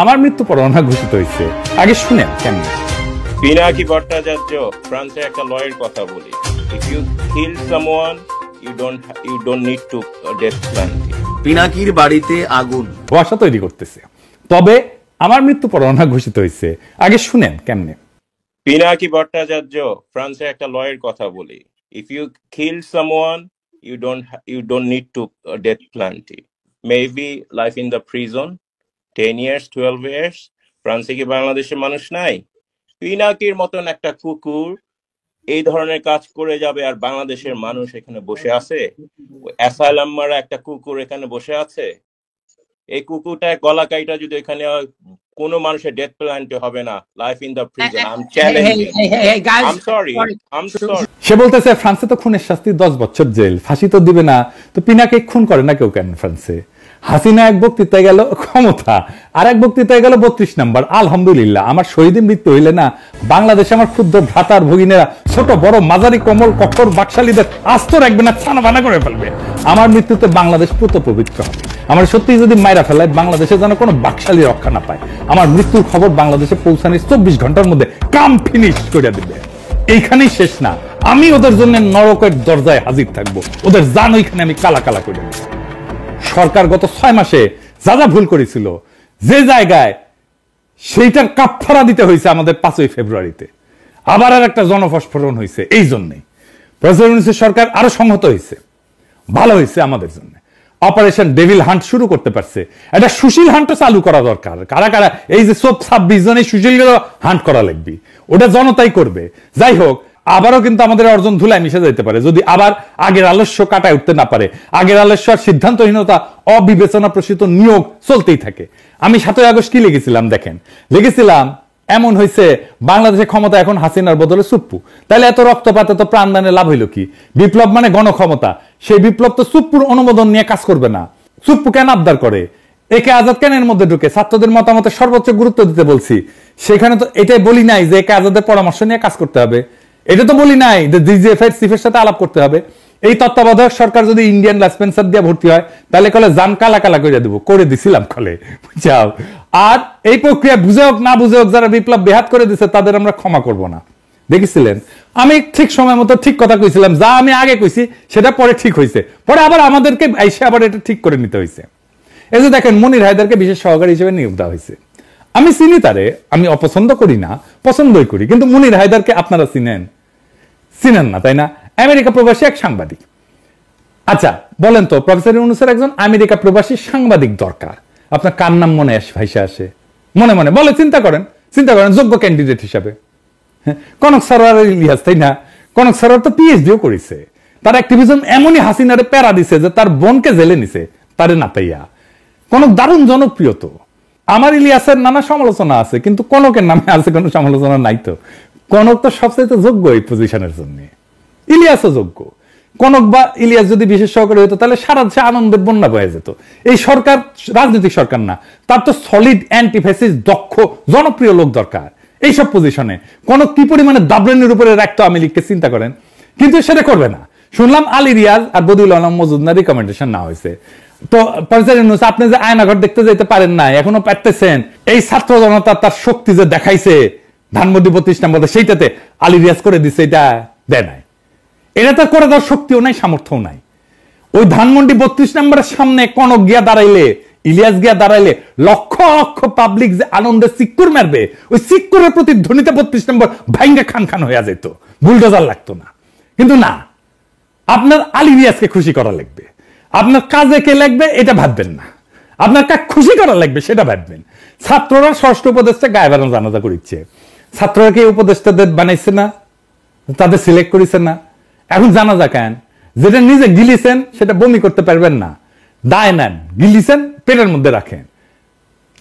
আমার মৃত্যু পরোয়ানা ঘোষিত হয়েছে। আগে শুনেন কেমন। পিনাকি ভট্টাচার্য ফ্রান্সে একটা লয়ের কথা বলি, if you kill someone you don't need to death penalty. পিনাকির বাড়িতে আগুন, ভাষা তৈরি করতেছে, তবে আমার মৃত্যু পরোয়ানা ঘোষিত হয়েছে। আগে শুনেন কেমনে। পিনাকি ভট্টাচার্য ফ্রান্সে একটা লয়ের কথা বলি, if you kill someone you don't need to death penalty. Maybe life in the prison 10 years 12 years. ফ্রান্সে কি বাংলাদেশের মানুষ নাই? পিনাকির মতন একটা কুকুর এই ধরনের কাজ করে যাবে আর বাংলাদেশের মানুষ এখানে বসে আছে? অ্যাসাইলাম মারা একটা কুকুর এখানে বসে আছে। এই কুকুরটা গলা কাইটা যদি এখানে কোনো মানুষের ডেথ পেনাল্টি হবে না, life in the prison. I am challenging. I am sorry. সে বলতেছে ফ্রান্সে তো খুনের শাস্তি 10 বছর জেল, ফাঁসি তো দিবে না, তো পিনাকে খুন করে না কেউ কেন ফ্রান্সে? হাসিনা এক বক্তৃতায় গেল ক্ষমতা, আর এক বক্তৃতায় গেল 32 নম্বর। আলহামদুলিল্লাহ, আমার শহীদ মৃত্যু হইলে না বাংলাদেশে আমার ক্ষুদ্র ভ্রাতার ভগিনেরা ছোট বড় মাঝারি কমল কঠোর বাকশালীদের আস্ত রাখবে না, ছানা বানা করে ফেলবে। আমার মৃত্যুতে বাংলাদেশ পুত পবিত্র হবে। আমার সত্যি যদি মাইরা ফেলায় বাংলাদেশে যেন কোনো বাকশালী রক্ষা না পায়। আমার মৃত্যুর খবর বাংলাদেশে পৌঁছানোর 24 ঘন্টার মধ্যে কাম ফিনিশ করে দিবে। এইখানেই শেষ না, আমি ওদের জন্য নরকের দরজায় হাজির থাকবো। ওদের জান ওইখানে আমি কালা কালা করে দেব। সরকার গত 6 মাসে যা যা ভুল করেছিল যে জায়গায়, সেইটার কাফারা দিতে হয়েছে আমাদের 5ই ফেব্রুয়ারিতে। আবার আর একটা জনফস্ফোরণ হয়েছে। এই জন্যই প্রেসিডেন্ট সরকার আরো সংহত হয়েছে, ভালো হয়েছে আমাদের জন্য। অপারেশন ডেভিল হান্ট শুরু করতে পারছে। এটা সুশীল হান্টও চালু করা দরকার। কারা কারা এই যে 26 জন এই সুশীল হান্ট করা লাগবে, ওটা জনতাই করবে। যাই হোক, আবারও কিন্তু আমাদের অর্জন ধুলায় মিশে যেতে পারে যদি আবার আগের আলস্য কাটায় উঠতে না পারে। আগের আলস্য আর সিদ্ধান্তহীনতা, অবিবেচনা প্রসূত নিয়োগ চলতেই থাকে। আমি 7ই আগস্ট কি লিখেছিলাম দেখেন, লিখেছিলাম এমন হয়েছে বাংলাদেশের ক্ষমতা এখন হাসিনার বদলে সুপ্পু। তাহলে এত রক্তপাত এত প্রাণদানে লাভ হইল কি? বিপ্লব মানে গণক্ষমতা, সেই বিপ্লব তো সুপ্পুর অনুমোদন নিয়ে কাজ করবে না। সুপ্পু কেন আবদার করে? একে আজাদ কেন এর মধ্যে ঢুকে? ছাত্রদের মতামতে সর্বোচ্চ গুরুত্ব দিতে বলছি। সেখানে তো এটাই বলি নাই যে একে আজাদের পরামর্শ নিয়ে কাজ করতে হবে। এটা তো বলি নাই যে ডিজিএফআই চিফের সাথে আলাপ করতে হবে। এই তত্ত্বাবধায়ক সরকার যদি ইন্ডিয়ান লাইসেন্সার দিয়ে ভর্তি হয় তাহলে কলে জান কালা কালা করে দেবো, করে দিছিলাম কলে, বুঝাও। আর এই প্রক্রিয়া বুঝে হোক না বুঝে হোক যারা বিপ্লব বেহাত করে দিচ্ছে তাদের আমরা ক্ষমা করব না। দেখেছিলেন আমি ঠিক সময় মতো ঠিক কথা কইছিলাম, যা আমি আগে কইছি সেটা পরে ঠিক হয়েছে, পরে আবার আমাদেরকে এসে আবার এটা ঠিক করে নিতে হয়েছে। এই যে দেখেন মনির হায়দারকে বিশেষ সহকারী হিসেবে নিয়োগ দেওয়া হয়েছে। আমি চিনি তারে, আমি অপছন্দ করি না, পছন্দই করি, কিন্তু মনির হায়দারকে আপনারা চিনেন না, তাই না? আমেরিকা প্রবাসী এক সাংবাদিক। আচ্ছা বলেন তো, প্রফেসর ইউনূসের একজন আমেরিকা প্রবাসী সাংবাদিক দরকার। আপনার কার নাম মনে ভাইসে আসে? মনে মনে বলে চিন্তা করেন যোগ্য ক্যান্ডিডেট হিসাবে। কনক সরোয়ার ইলিয়াস, তাই না? কনক সরোয়ার তো পিএইচডিও করেছে। তার অ্যাক্টিভিজম এমনই হাসিনারে প্যারা দিছে যে তার বোনকে জেলে নিছে তারে না পাইয়া। কনক দারুণ জনপ্রিয় তো। আমার ইলিয়াসের নানা সমালোচনা আছে, কিন্তু কনকের নামে আছে কোনো সমালোচনা নাই তো। কনক তো সবচেয়ে যোগ্য এই পজিশনের জন্য, ইলিয়াসও যোগ্য। কনক বা ইলিয়াস যদি বিশেষ সহকারী হতো তাহলে সারা দেশে আনন্দের বন্যা বয়ে যেত। এই সরকার রাজনৈতিক সরকার না, তার তো সলিড অ্যান্টিফেসিস দক্ষ জনপ্রিয় লোক দরকার এইসব পজিশনে। কনক কি পরিমাণে দাবরেনের উপরে রাখতো আওয়ামী লীগকে চিন্তা করেন, কিন্তু সেটা করবে না। শুনলাম আলী রিয়াজ আর বদিউল আলম মজুমদার রিকমেন্ডেশন না হয়েছে। তো আপনি যে আয়নাঘর দেখতে যেতে পারেন না, এখনো পারতেছেন। এই ছাত্র জনতা তার শক্তি যে দেখাইছে ধানমন্ডি 32 নম্বরে, সেইটাতে আলী রিয়াজ করে দিচ্ছে, এটা দেয় নাই। এটা তো করে দেওয়ার শক্তিও নাই, সামর্থ্য নাই। ওই ধানমন্ডি 32 নম্বরের সামনে কনক গিয়া দাঁড়াইলে, ইলিয়াস গিয়া দাঁড়াইলে লক্ষ লক্ষ পাবলিক যে আনন্দে চিক্কুর মারবে, ওই চিক্কুরের প্রতিধ্বনিতে 32 নম্বর ভাইঙ্গা খান খান হয়ে যেত, বুলডোজার লাগতো না। কিন্তু না, আপনার আলী রিয়াজকে খুশি করা লাগবে, আপনার কাজে কে লাগবে এটা ভাববেন না, আপনার কাজ খুশি করা লাগবে সেটা ভাববেন। ছাত্ররা ষষ্ঠ উপদেষ্টা গায়ে বানানো জানাজা করিচ্ছে। ছাত্ররা কি উপদেষ্টাদের বানাইছে না? তাদের সিলেক্ট করেছে না? এখন জানাজা কেন? যেটা নিজে গিলিছেন সেটা বমি করতে পারবেন না, দায় নেন, গিলিছেন পেটের মধ্যে রাখেন।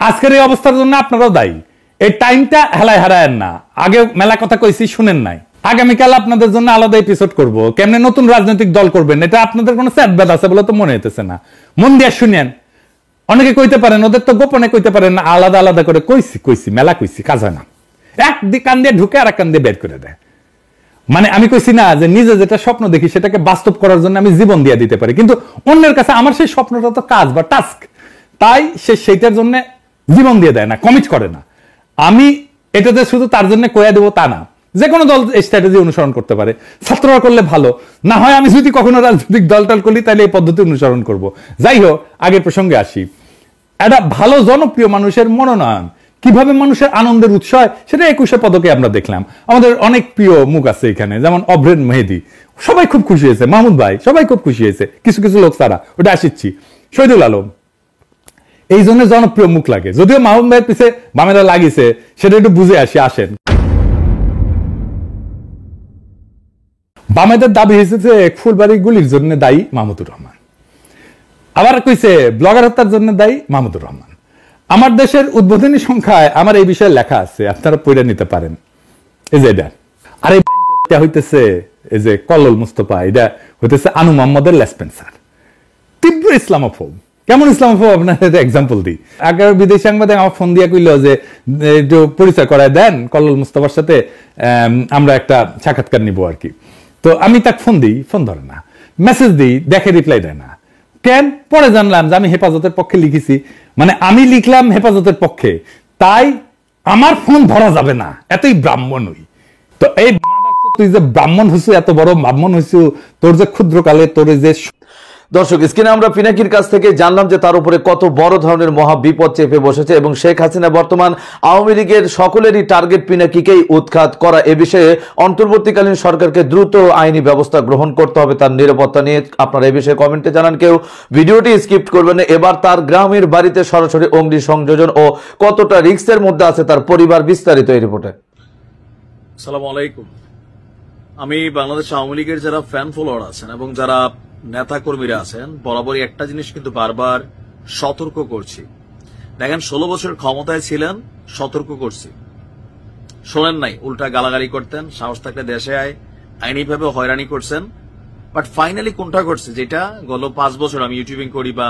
আজকের এই অবস্থার জন্য আপনারাও দায়ী। এই টাইমটা হেলায় হারায়েন না। আগে মেলা কথা কইছি, শুনেন নাই। আগামীকাল আপনাদের জন্য আলাদা এপিসোড করব, কেমনে নতুন রাজনৈতিক দল করবেন। এটা আপনাদের কোনো স্যাটব্যাড আছে বলে তো মনে হইতেছে না। মন দিয়ে শুনেন। অনেকে কইতে পারেন ওদের তো গোপনে কইতে পারেন না, আলাদা আলাদা করে কইছি মেলা কইছি, কাজ হয় না। এক কান দিয়ে ঢুকে আর এক কান দিয়ে বের করে দেয়। মানে আমি কইছি না যে নিজে যেটা স্বপ্ন দেখি সেটাকে বাস্তব করার জন্য আমি জীবন দিয়ে দিতে পারি, কিন্তু অন্যের কাছে আমার সেই স্বপ্নটা তো কাজ বা টাস্ক, তাই সেইটার জন্য জীবন দিয়ে দেয় না, কমিট করে না। আমি এটাতে শুধু তার জন্য কয়া দেবো তা না, যে কোনো দল এই স্ট্র্যাটেজি অনুসরণ করতে পারে, ছাত্ররা করলে ভালো, না হয় আমি যদি কখনো রাজনৈতিক দলটাল করি তাহলে এই পদ্ধতি অনুসরণ করব। যাই হোক, আগের প্রসঙ্গে আসি। একটা ভালো জনপ্রিয় মানুষের মনোনয়ন কিভাবে মানুষের আনন্দের উৎস হয় সেটা 21শে পদকে আমরা দেখলাম। আমাদের অনেক প্রিয় মুখ আছে এখানে, যেমন অভ্রেন মেহেদি, সবাই খুব খুশি হয়েছে, মাহমুদ ভাই সবাই খুব খুশি হয়েছে, কিছু কিছু লোক তারা, ওটা আসিচ্ছি। শহীদুল আলম এই জন্য জনপ্রিয় মুখ লাগে, যদিও মাহমুদ ভাইয়ের পিছে বামেরা লাগিয়েছে, সেটা একটু বুঝে আসি। আসেন, বামেদের দাবি হয়েছে যে ফুলবাড়ি গুলির জন্য দায়ী মাহমুদুর রহমান, আবার কইছে ব্লগার হত্যার জন্য দায়ী মাহমুদুর রহমান। আমার দেশের উদ্বোধনী সংখ্যায় আমার এই বিষয়ে লেখা আছে, আপনারা পড়ে নিতে পারেন। এই যে এটা, আর এটা হইতেছে এই যে কল্লোল মুস্তফা, এটা হইতেছে আনু মোহাম্মদের লেসপেন্সার, তীব্র ইসলামোফোব। কেমন ইসলামোফোব আপনার এক্সাম্পল দিই। আগে বিদেশি সাংবাদিক আমার ফোন দিয়ে কইল যে একটু পরিচয় করায় দেন কল্লোল মুস্তফার সাথে, আমরা একটা সাক্ষাৎকার নিব আর কি। তো আমি তাকে ফোন দিই, ফোন ধরে না, মেসেজ দিই, দেখে রিপ্লাই দেয় না। কেন? পরে জানলাম যে আমি হেফাজতের পক্ষে লিখেছি, মানে আমি লিখলাম হেফাজতের পক্ষে, তাই আমার ফোন ধরা যাবে না, এতই ব্রাহ্মণ হই। তো এই তুই যে ব্রাহ্মণ হইছু, এত বড় ব্রাহ্মণ হইছু, তোর যে ক্ষুদ্রকালে তোর যে। দর্শক, স্ক্রিনে আমরা পিনাকির কাছ থেকে জানলাম যে তার উপরে কত বড় ধরনের মহা বিপদ চেপে বসেছে এবং শেখ হাসিনা বর্তমান আওয়ামী লীগের সকলেরই টার্গেট পিনাকিকেই উৎখাত করা। এ বিষয়ে অন্তর্বর্তীকালীন সরকারকে দ্রুত আইনি ব্যবস্থা গ্রহণ করতে হবে তার নিরাপত্তা নিয়ে। আপনারা এই বিষয়ে কমেন্টে জানান, কেউ ভিডিওটি স্কিপ করবেন না। এবার তার গ্রামের বাড়িতে সরাসরি অগ্নি সংযোজন ও কতটা রিস্কের মধ্যে আছে তার পরিবার, বিস্তারিত এই রিপোর্টে। আসসালামু আলাইকুম। আমি বাংলাদেশ আওয়ামী লীগের যারা ফ্যান ফলোয়ার আছেন এবং যারা নেতা কর্মীরা আছেন, বরাবরই একটা জিনিস কিন্তু বারবার সতর্ক করছি। দেখেন, 16 বছর ক্ষমতায় ছিলেন, সতর্ক করছি, শোনেন নাই, উল্টা গালাগালি করতেন, সাহস থাকলে দেশে আয়, আইনিভাবে হয়রানি করছেন। বাট ফাইনালি কোনটা করছে, যেটা গত 5 বছর আমি ইউটিউবিং করি বা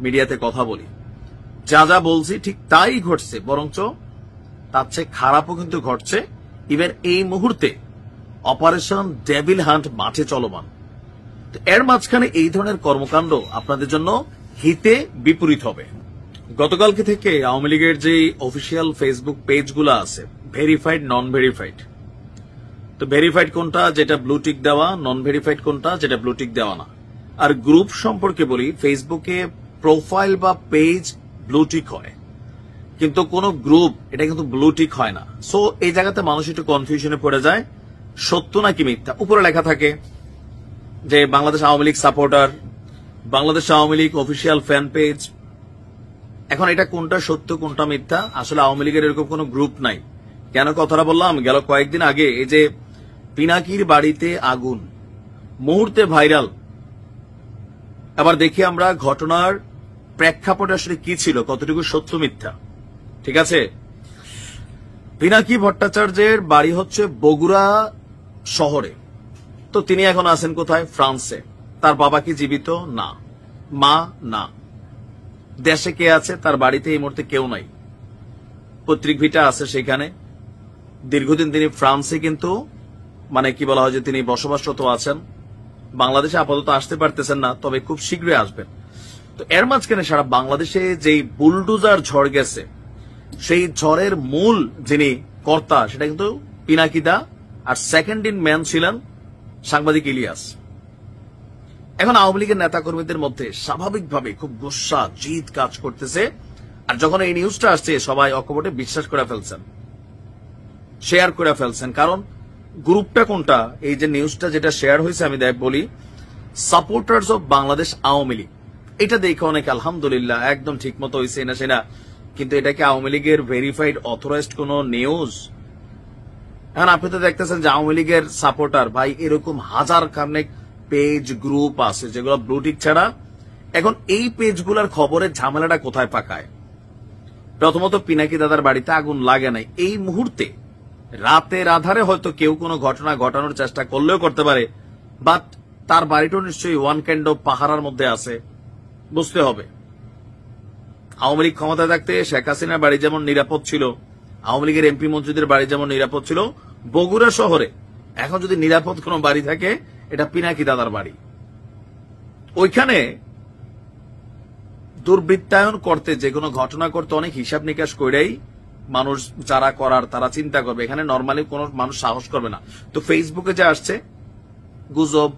মিডিয়াতে কথা বলি, যা যা বলছি ঠিক তাই ঘটছে, বরঞ্চ তার চেয়ে খারাপও কিন্তু ঘটছে। ইভেন এই মুহূর্তে অপারেশন ডেভিল হান্ট মাঠে চলমান। এর মাঝখানে এই ধরনের কর্মকাণ্ড আপনাদের জন্য হিতে বিপরীত হবে। গতকালকে থেকে আওয়ামী লীগের যে অফিসিয়াল ফেসবুক পেজগুলো আছে, ভেরিফাইড, নন ভেরিফাইড, তো ভেরিফাইড কোনটা যেটা ব্লু টিক দেওয়া, নন ভেরিফাইড কোনটা যেটা ব্লু টিক দেওয়া না। আর গ্রুপ সম্পর্কে বলি, ফেসবুকে প্রোফাইল বা পেজ ব্লু টিক হয়, কিন্তু কোন গ্রুপ এটা কিন্তু ব্লু টিক হয় না। সো এই জায়গাতে মানুষ একটু কনফিউশনে পড়ে যায়, সত্য নাকি মিথ্যা। উপরে লেখা থাকে যে Bangladesh Awami League supporter, Bangladesh Awami League official fan page. এখন এটা কোনটা সত্য কোনটা মিথ্যা, আসলে আওয়ামী লীগের এরকম কোন গ্রুপ নাই। কেন কথাটা বললাম, গেল কয়েকদিন আগে এই যে পিনাকির বাড়িতে আগুন, মুহূর্তে ভাইরাল। আবার দেখি আমরা ঘটনার প্রেক্ষাপট আসলে কি ছিল, কতটুকু সত্য মিথ্যা। ঠিক আছে, পিনাকি ভট্টাচার্যের বাড়ি হচ্ছে বগুড়া শহরে, তো তিনি এখন আছেন কোথায়? ফ্রান্সে। তার বাবা কি জীবিত? না। মা? না। দেশে কে আছে? তার বাড়িতে এই মুহূর্তে কেউ নাই। পৈতৃক ভিটা আছে সেখানে। দীর্ঘদিন তিনি ফ্রান্সে কিন্তু মানে কি বলা হয় যে তিনি বসবাসরত আছেন। বাংলাদেশে আপাতত আসতে পারতেছেন না, তবে খুব শীঘ্রই আসবেন। তো এর মাঝখানে সারা বাংলাদেশে যেই বুলডোজার ঝড় গেছে, সেই ঝড়ের মূল যিনি কর্তা সেটা কিন্তু পিনাকিদা, আর সেকেন্ড ইন ম্যান ছিলেন সাংবাদিক ইলিয়াস। এখন আওয়ামী লীগের নেতাকর্মীদের মধ্যে স্বাভাবিকভাবে খুব গুসা জিদ কাজ করতেছে। আর যখন এই নিউজটা আসছে, সবাই অকপটে বিশ্বাস করে ফেলছেন, শেয়ার করে ফেলছেন। কারণ গ্রুপটা কোনটা, এই যে নিউজটা যেটা শেয়ার হয়েছে, আমি বলি সাপোর্টার্স অফ বাংলাদেশ আওয়ামী লীগ, এটা দেখে অনেকে আলহামদুলিল্লাহ একদম ঠিক মতো হয়েছে না সেনা, কিন্তু এটা কি আওয়ামী লীগের ভেরিফাইড অথরাইজড কোন নিউজ? এখন আপনি তো দেখতেছেন যে আওয়ামী লীগের সাপোর্টার ভাই এরকম হাজার খানেক পেজ গ্রুপ আছে যেগুলো ব্লুটিক ছাড়া। এখন এই পেজগুলোর খবরের ঝামেলাটা কোথায় পাকায়? প্রথমত পিনাকি দাদার বাড়িতে আগুন লাগে নাই, এই মুহূর্তে রাতের আধারে হয়তো কেউ কোনো ঘটনা ঘটানোর চেষ্টা করলেও করতে পারে, বাট তার বাড়িটাও নিশ্চয়ই ওয়ান কাইন্ড অফ পাহারার মধ্যে আছে, বুঝতে হবে। আওয়ামী লীগ ক্ষমতায় থাকতে শেখ হাসিনার বাড়ি যেমন নিরাপদ ছিল, আওয়ামী লীগের এমপি মন্ত্রীদের বাড়ি যেমন নিরাপদ ছিল, বগুড়া শহরে এখন যদি নিরাপদ কোন বাড়ি থাকে, এটা পিনাকি দাদার বাড়ি। ওইখানে দুর্বৃত্তায়ন করতে, যে কোনো ঘটনা করতে অনেক হিসাব নিকাশ করেই মানুষ যারা করার তারা চিন্তা করবে। এখানে নর্মালি কোন মানুষ সাহস করবে না। তো ফেসবুকে যে আসছে গুজব,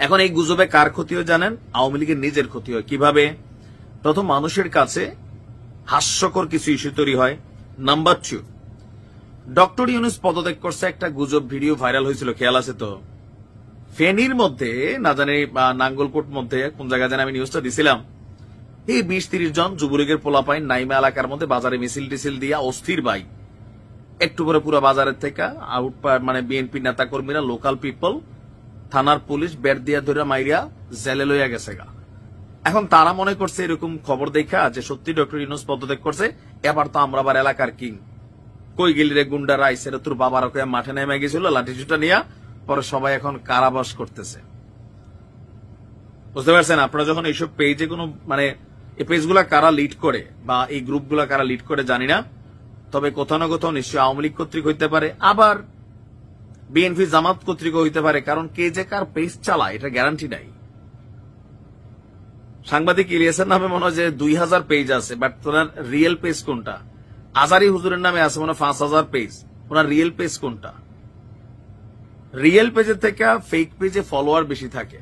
এখন এই গুজবে কার ক্ষতি হয় জানেন? আওয়ামী লীগের নিজের ক্ষতি হয়। কিভাবে? প্রথম, মানুষের কাছে হাস্যকর কিছু ইস্যু তৈরি হয়। নাম্বার 2, ডক্টর ইউনূস পদত্যাগ করছে, একটা গুজব ভিডিও ভাইরাল হয়েছিল, খেয়াল আছে তো? ফেনীর মধ্যে না জানি নাঙ্গলকোট মধ্যে কোন জায়গায় জানি আমি নিউজটা দিছিলাম, এই 20-30 জন যুবলীগের পোলাপাইন নাইমা এলাকার মধ্যে বাজারে মিছিল টিছিল দিয়া অস্থির ভাই, একটু করে পুরো বাজারের থেকে আউট মানে বিএনপি নেতা কর্মীরা, লোকাল পিপল, থানার পুলিশ বের দিয়া ধরে মাইরিয়া জেলে লইয়া গেছে গা। এখন তারা মনে করছে এরকম খবর দেখা যে সত্যি ডক্টর ইউনূস পদত্যাগ করছে, এবার তো আমরা আবার এলাকার কিং, কই গেলি রে গুন্ডারা, আইসে তোর বাবার মাঠে নেমে গেছিল লাঠিচুটা নিয়ে, পরে সবাই এখন কারাবাস করতেছে। বুঝতে পারছেন? আপনারা যখন এইসব পেজে কোনো মানে এই পেজগুলা কারা লিড করে বা এই গ্রুপগুলা কারা লিড করে জানি না, তবে কোথাও না কোথাও নিশ্চয়ই আওয়ামী লীগ কর্তৃক হইতে পারে, আবার বিএনপি জামাত কর্তৃক হইতে পারে, কারণ কে যে কার পেজ চালায় এটা গ্যারান্টি নাই। সাংবাদিক ইলিয়াসের নামে মনে হয় যে 2000 পেজ আছে, বাট ওনার রিয়েল পেজ কোনটা? আজারি হুজুরের নামে আছে মনে হয় 5000 পেজ, ওনার রিয়েল পেজ কোনটা? রিয়েল পেজের থেকে ফেক পেজে ফলোয়ার বেশি থাকে।